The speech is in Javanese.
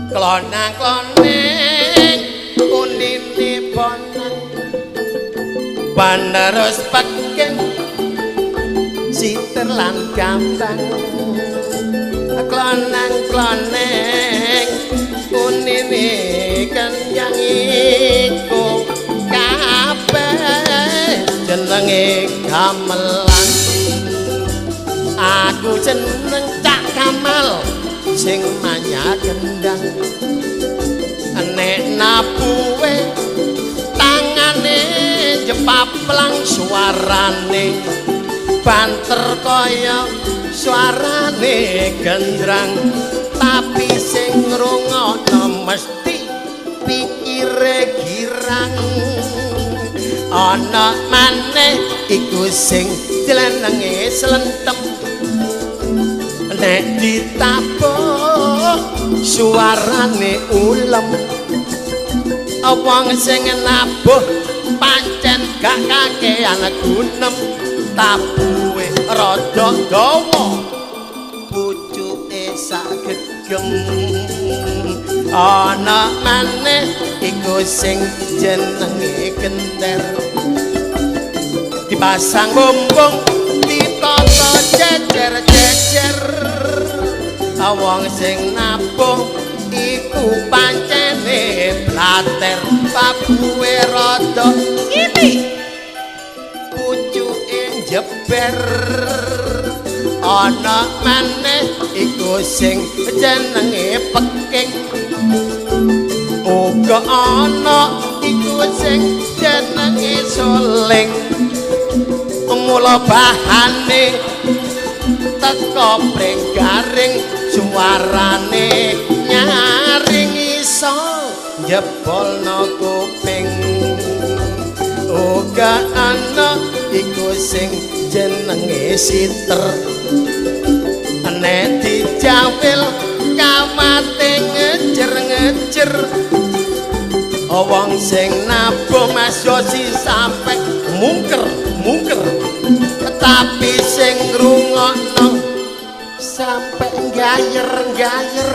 klonang-kloneng unine bonang panerus peken siter lan gambang klonang-kloneng unine kenjang iku kabeh jenenge gamelan aku jeneng Cak Kamal sing manya gendang nek nabuwe tangane jepaplang suarane banter kaya suarane gendrang tapi sing ngrungokno mesti pikire girang ana maneh iku sing jelenenge slentem nek ditabuh suarane ulem wong sing nabuh pancen gak kakean gunem tabuhe rada dawa pucuke sak gegem ana maneh iku sing jenenge genter dipasang bumbung ditata jejer-jejer wong sing nabuh iku pancene blater pabuhe rada ngiti pucuke jeber ana maneh iku sing jenenge peking uga ana iku sing jenenge soling mula bahane teka prenggaring suarane nyaring iso jebolno kuping uga ana iku sing jenenge siter nek dijawil kamate ngejer-ngejer wong sing nabuh Mas Yosi sampe mungker tapi sing ngrungokno sampe gayer-gayer